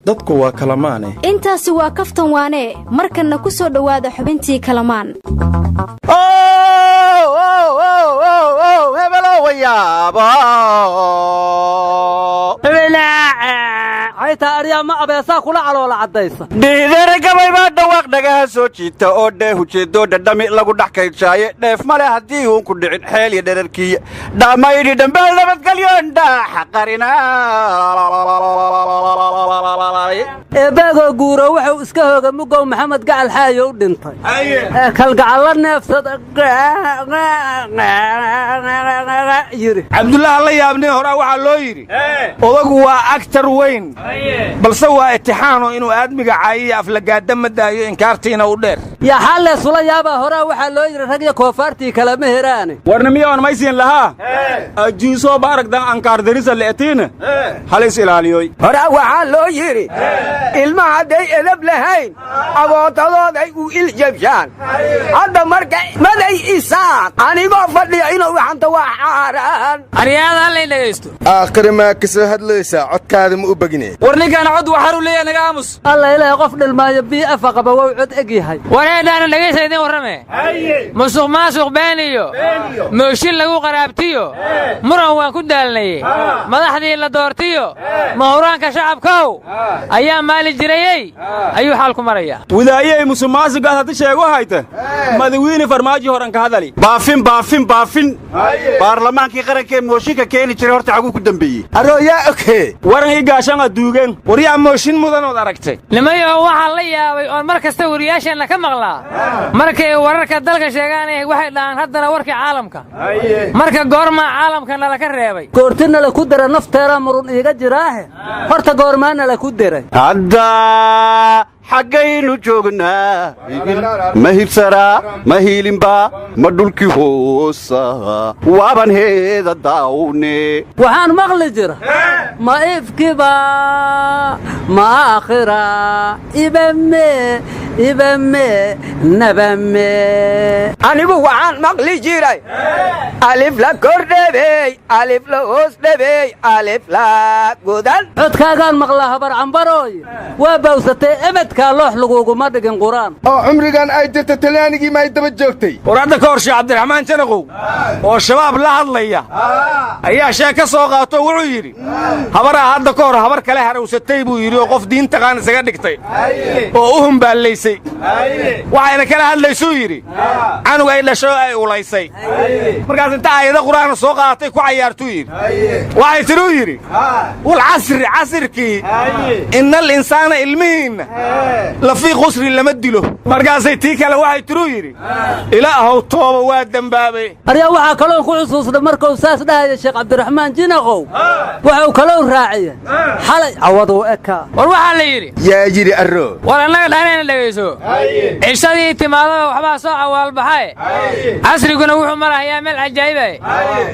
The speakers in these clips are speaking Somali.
dadku waa kalamaane intaasi waa kaftan waane markana ku soo dhawaada xubintii kalamaan hebelo wayaaba ayta ariya ma abeesa kula caloola cadaysa dhiidere gabay baa dhawaaq dhagaha soo jiita oo dheeh ujeedo dhadhami lagu dhaxkaysaaye dheef male haddii uun ku dhicin xeel iyo dherarkiiya dhaamaydi dhambaal nabadgelyoon dhaaxa qarina eebaagoo guuro wuxuu iska hooga mugow maxamed gacal xaayo u dhintay kalgacalla neefsada yiri cabdullaah la yaabnay horaa waxaa loo yidhi odagu waa agtar weyn balse waa itixaano inuu aadmiga caayiya aflagaada ma daayo inkaartiina u dheer yaa xalle sula yaabaa horaa waxaa loo yidhi rag iyo koofaartii kalama heraane warna miyaaan maysiin lahaa ajiisoo baaragdan ankaardarisa le'etiina halis ilaaliyoy horaa waxaa loo yidhi ilma hadday edab lahayn abootadooday u iljabshaan hadda marka maday isaaq anigoo fadhiya inuu waxanta waa xaaraan aryaada hallay dhegaysto aakhire maa ka soo hadlaysaa codkaada ma u begine war ninkaan cod waxaru leeyahay naga aamus alla ilaahay qof dhilmaayo bii'afa qaba wow cod eg yahay wareedhaana dhegaysa idin warrame musuq maasuq beeniyo mooshin lagu qaraabtiyo muran waan ku daalnaye madaxdii la doortiyo mahuraanka shacabkow ayaa maali jirayey ayuu xaalku maraya wadaayey musuq maasuqaas hadda sheego hayta madawiine farmaajo horan ka hadali baafin baarlamaankii qarankee mooshinka keeni jiray horta xaguu ku dambeeyey arooyaa oke waran ii gaashan aduugen waryaa mooshin mudanood aragtay nimayo waxaan la yaabay oon mar kasta wariyaasheenna ka maqlaa markay wararka dalka sheegaan waxay dhahaan haddana warkii caalamka marka goormaa caalamka nala ka reebay goorti nala ku dira nafteera murun iiga jiraahe horta goormaa nala ku diray hadda xaggaynu joognaa ma hibsaraa ma hiilinbaa ma dhulkii hoosa waaban heeda daawne waxaan maqli jira ma ifkiba ma aakhira ibame nabame anigu waxaan maqli jiray alif la kordhabey alif la hoos dhabey alif la godan codkaagaan maqlaa habar cambarooy waa bawsatay ebedkaa loox laguguma dhigin qur'aan oo cumrigan ay jirta talyaanigii ma ay daba joogtay war hadda ka hor sheekh cabdiraxmaan janaqow oo shabaab la hadlaya ayaa sheeg ka soo qaato wuxuu yidhi habaraa hadda ka hor habar kale harawsatay buu yidhi oo qof diin taqaan isaga dhigtay oo u humbaallaysay waxayna kala hadlaysuu yidhi canug ay dhasho ay ulaysay markaas inta aayada qur'aana soo qaadatay ku cayaartuu yidhi waxay tiduu yidhi walcasri casirkii innal insaana ilmihiinna lafii qusri lama dilo markaasay tii kale waxay tiduu yidhi ilaahow tooba waa dembaabay aryaa waxaa kaloo ku xusuusna markuu saas dhahaya sheekh cabdiraxmaan jinaqow wuxuu kaloo raaciya xalay cawaduu ekaa war waxaa la yidhi yaa yidhi arro war annaga dhaanayna dhegayso cishadii timaadaba waxbaa soo cawaalbaxae casriguna wuxuu marahayaa meel cajaa'ibae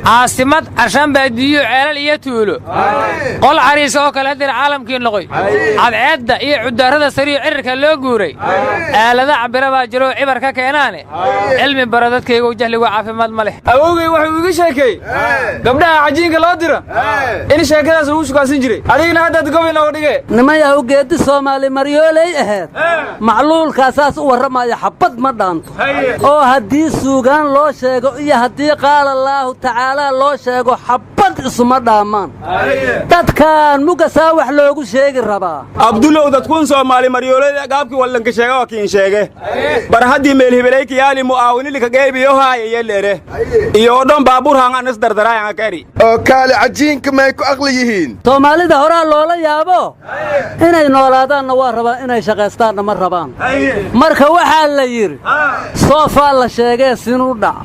caasimad carshaan baadiyo ceelal iyo tuulo qol cariisa oo kale haddina caalamkii noqoy cadceedda iyo cudaarada sariyo cirirka loo guuray aalada cabira baa jiroo cibar ka keenaane cilmi baro dadkaygu jahligu caafimaad ma leh awowgay wuxuu iga sheekay gabdhaha cajiinka loo dira in sheekadaas lagu shukaansan jiray adigina haddaad gobi nooga dhige nimayahu geeddi soomaali maryooley ahayd macluulkaasaas u warramaya xabbad ma dhaanto oo haddii suugaan loo sheego iyo haddii qaala allaahu tacaalaa loo sheego xabbad isuma dhaamaan dadkan mugasaa wax loogu sheegi rabaa abdulow dadkuun soomaali maryoolada gaabkii wallanka sheega waa kiin sheege bar haddii meelhibelayka yaali mu'aawinilika geebiyo haaya yelere iyo oo dhan baabuur hangan is dardaraayanga kari oo kaale cajiinka may ku aqli yihiin soomaalida horaa loola yaabo inay noolaadaanna waa rabaan inay shaqaystaanna ma rabaan marka waxaa la yidhi soofaa la sheegee sinuu dhac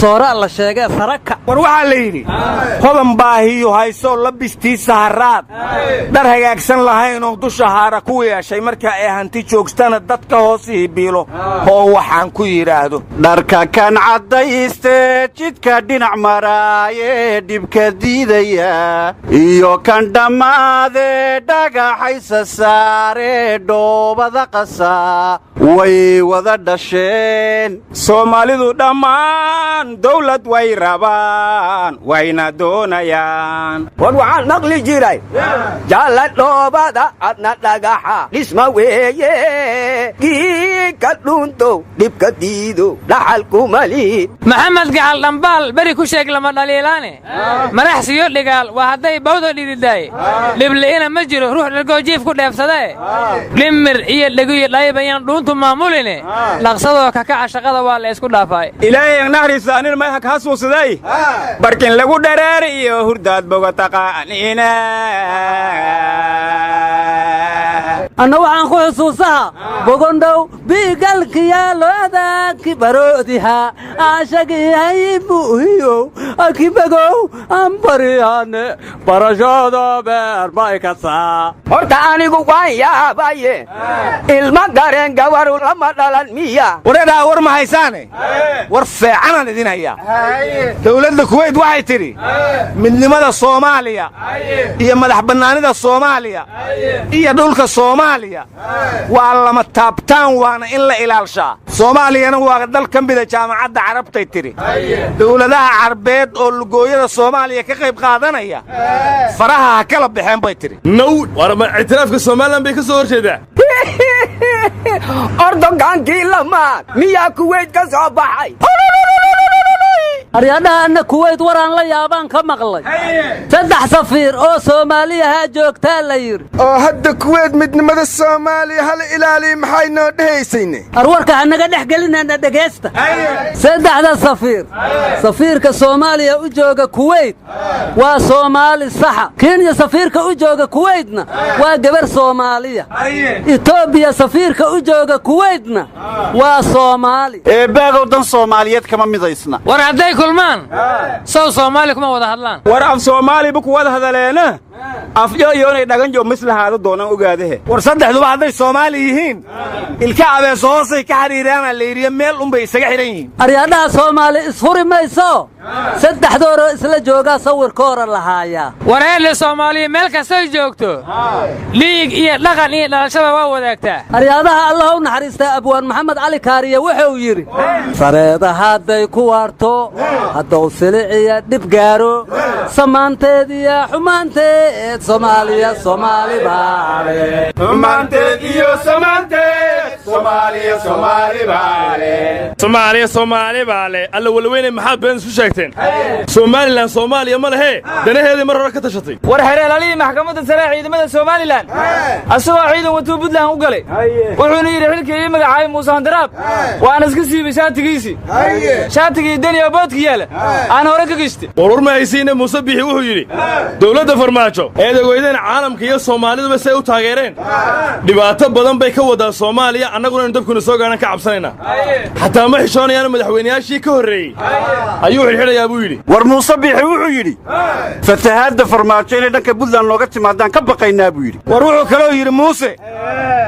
sooraa la sheegee saraka war waxaa la yidhi hodan baahiyo haysoo labistii saharaad dhar hagaagsan lahaynoo dusha haara ku yeeshay marka ay hanti joogstana dadka hoos hibiilo oo waxaan ku yidhaahdo dharka kan caddayste jidka dhinac maraaye dhibka diidaya iyo kan dhammaade dhagaxaysa saare dhoobada qasaa way wada dhasheen soomaalidu dhammaan dawlad way rabaan wayna doonayaan war waxaan maqli jiray jaalla dhoobada adna dhagaxa dhisma weeye giika dhuntow dhibka diido dhaxalku malid maxamed gacal dhambaal beri ku sheeg lama dhaliilaane madaxsiyo dhigaal waa hadday bawda dhididaaye dhibli'ina ma jiro ruux dhargoojiif ku dheefsadee dhimir iyo dhegiyo dhaybayaan dhuuntu maamuline dhaqsadoo kakaca shaqada waa la isku dhaafaay ilaahay naxariisa anin ma ha kaasuusaday barkin lagu dhareeri iyo hurdaad boga taqaaniina anna waxaan ku xusuusaha bogondhow biigalkiyaa loodaaki baroodiha aashagihay buuhiyow akibagow anbarihane barashada beer bay kasaa horta anigu waan yaabaye ilma gareen gabaru lama dhalan miya wareedhaa war ma haysaane war feecanaan idin hayaa dawladda kuweyt waxay tidhi midnimada soomaaliya iyo madax bannaanida soomaaliya iyo dhulka soomaaliya waa lama taabtaan waana in la ilaalshaa soomaaliyana waa dal ka mida jaamacadda carabtay tidhi dawladaha carbeed oo lugooyada soomaaliya ka qayb qaadanaya faraha ha kala baxeen bay tidhi naw warma ictiraafka somalilan bay ka soo horjeedaa ordogaankii lamaad miyaa kuweyt ka soo baxay aryadhaha anna kuweyt waraan la yaabaan ka maqlay 3 safiir oo soomaaliyahaa joogtaa la yidhi oo hadda kuweyd midnimada soomaaliya hala ilaaliya maxay noo dhehaysayne arwarka hanaga dhex gelinana dhegaysta 3 safiir safiirka soomaaliya u jooga kuweyt waa soomaali saxa kenya safiirka u jooga kuweytna waa gabar soomaaliya etoobiya safiirka u jooga kuweytna waa soomaali eebaagow dan soomaaliyeed kama midaysna war hadday kulmaan sow soomaali kuma wada hadlaan war af soomaaliba ku wada hadaleena afyo iyo inay dhaganjo mislahaada doonaan ogaadahe war saddexduba hadday soomaali yihiin ilka abeeso hoosay ka xidhiiraana la yidhiyo meel unbay isaga xidhan yihiin aryadhaha soomaali isfuri mayso 3 dooroo isla joogaa sawirkoora lahaayaa wareerle soomaaliya meel kastoy joogto liig iyo dhaqan iyo dhalashada waa wadaagtaa aryadaha allah u naxariistaa abwaan maxamed cali kaariye wuxuu yidhi sareeda hadday ku waarto haddou siliciya dhib gaaro samaanteed iyo xumaanteed soomaaliya soomaali baale xumaanteed iyo samaanteed soomaaliya soomaali baale soomaaliya baale alla walweyne maxaad been isu sheegteen somalilan soomaaliya ma lehe danaheedii mar hore ka tashatay war xereelaalihii maxkamadda sare ciidamada somalilan asagoo ciidan watuu buntland u galay wuxuuna yidhi xilkii ii magacaabay muuse handaraab waana iska siibay shaatigiisii shaatigii deniya boodka yaala aan hore ka gishta warur ma haysiine muuse bixi wuxuu yidhi dawladda farmaajo eed ogeydeen caalamka iyo soomaaliduba say u taageereen dhibaato badan bay ka wadaa soomaaliya annaguna inu dabkuna soo gaadhan ka cabsanaynaa xataa ma xishoonayaana madaxweynayaashii ka horreeyey ayuu xidhxidhayaa buu yidhi war muuse biixi wuxuu yidhi fatahaadda farmaajo inay dhanka buntland nooga timaadaan ka baqaynaa buu yidhi war wuxuu kaloo yidhi muuse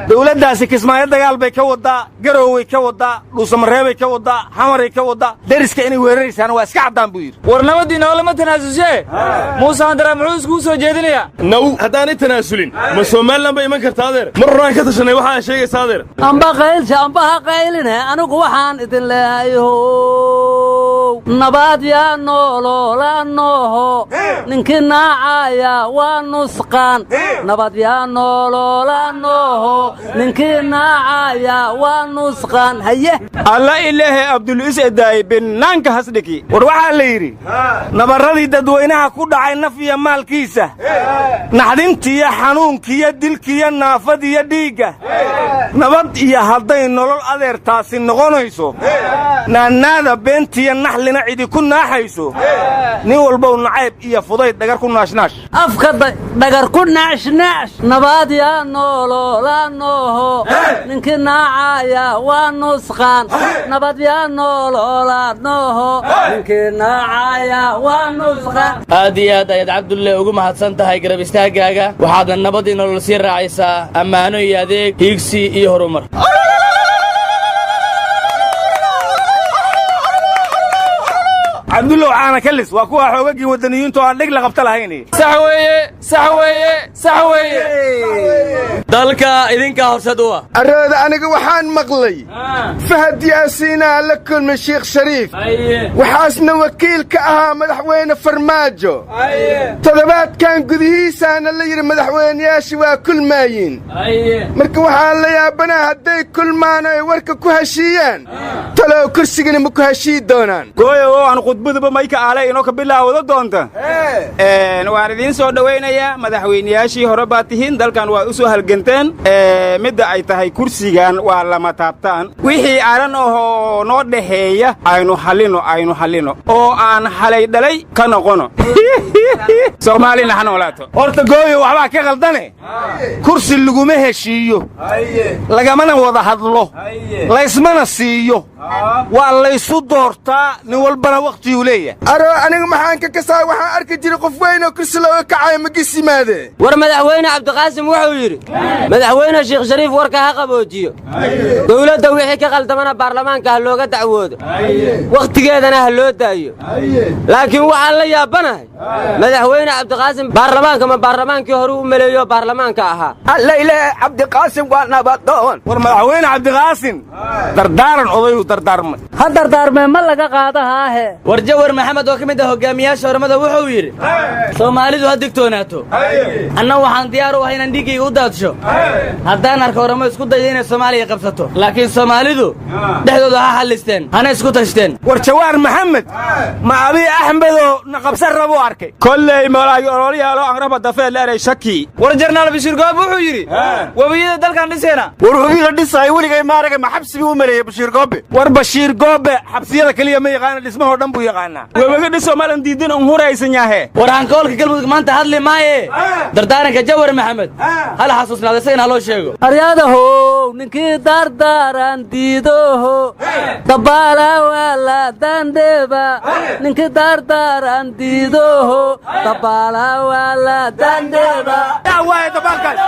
dawladdaasi kismaayo dagaal bay ka waddaa garoway ka waddaa dhuusamareebay ka waddaa xamaray ka waddaa deriska inay weeraraysaana waa iska caddaan buu yidhi war nabaddiina oo lama tanaasusee muuse handaraab muxuu iskuu soo jeedinayaa naw haddaanay tanaasulin ma somalilan bay iman karta adeer mar horaan ka tashanay waxa ay sheegaysa adeer amba qaylsha amba ha qayline anigu waxaan idin leeyahay nabad yaa nooloola nooho ninkii naacaya waa nusqaan nabad yaa nooloola nooho ninkii naacaya waa nusqaan haye alla ilaahay abduliis edaaye binnaanka hasdhiki war waxaa la yidhi nabarradii dadweynaha ku dhacay naf iyo maalkiisa naxdintiyo xanuunkiyo dilkiyo naafadiyo dhiigga nabad iyo hadday nolol adeertaasi noqonayso naannaada beentiyo naxlina cidi ku naaxayso nin walbow nacayb iyo fudayd dhagar ku naashnaash afka dhagar ku naashnaash nabad yaa nooloola nooho ninkii naacaya waa nusqaan nabad yaa nooloola nooho ninkii naacaya waa nusqaan aad iyo aad ayaad cabdulle ugu mahadsan tahay garab istaagaaga waxaadna nabadii nolol sii raacaysaa ammaano iyo adeeg hiigsi iyo horumar cabdulle waxaana ka lis waa kuwa xoogagii waddaniyiintu aan dhig la qabta lahayn sax weeye dalka idinkaa horsad u ah arooda aniga waxaan maqlay fahad yaasiinaa la kulmay sheekh shariif waxaasna wakiil ka ahaa madaxweyne farmaajo toddobaadkan gudihiisaana la yidhi madaxweyneyaashii waa kulmaayiin marka waxaan la yaabanaa hadday kulmaan ay warka ku heshiiyaan talow kursigani ma ku heshii doonaan gooyo oo aan khudbaduba mayka aale inoo ka bilaawada doonta waan idiin soo dhowaynayaa madaxweyneyaashii hore baa tihiin dalkan waa u soo halganteen midda ay tahay kursigan waa lama taabtaan wixii aran ahoo noo dhaxeeya aynu xallino oo aan xalay dhalay ka noqono soomaalina ha noolaato horta gooyo waxbaa ka qaldane kursi laguma heshiiyo lagamana wada hadlo laysmana siiyo waa laysu doortaa nin walbana wakhtiguu leeyahay aroo aniga maxaan ka kasaa waxaan arki jiray qof weyn oo kursi looga kacayo magis yimaade war madaxweyne cabdiqaasim wuxuu yidhi madaxweyne sheekh shariif warka ha qaboojiyo dowladda wixii ka qaldamana baarlamaanka ha looga dacwoodo wakhtigeedana ha loo daayo laakiin waxaan la yaabanahay madaxweyne cabdiqaasim baarlamaanka ma baarlamaankii hore u maleeyo baarlamaanka ahaa allayle cabdiqaasim waa nabadoon war madaxweyne cabdiqaasim dardaaran odayu dardaarmay ha dardaarmee ma laga qaadahaahe war jawar maxamed oo ka mid ah hogaamiyaasha ormada wuxuu yidhi soomaalidu ha digtoonaato anna waxaan diyaar u ahay inaan dhiiggayga u daadsho haddaan arka oramo isku dayda inay soomaaliya qabsato laakiin soomaalidu dhexdooda ha xallisteen hana isku tashteen war jawaar maxamed ma abii axmedoo na qabsan rabuu arkay kolley moolaayo ololyaalo angraba dafee leeray shaki war jarnaal bashiir goob wuxuu yidhi webiyada dalkan dhiseena war webiga dhisaayo weligay maaraga ma xabsigii u maleeyey bashiir goobe war bashiir goobe xabsiyada keliya ma yaqaana dhismahoo dhan buu yaqaanaa webiga dhisoo maalan diidin un huraysan yahe war hankoolka galmudug maanta hadli maaye dardaaranka jawar maxamed hal xasuusnaada isagana haloo sheego aryadahow ninkii dardaaran diidoho dabaala waala dandheba ninkii dardaaran diidoho dabaala waala dandheba waaye dabaalkaas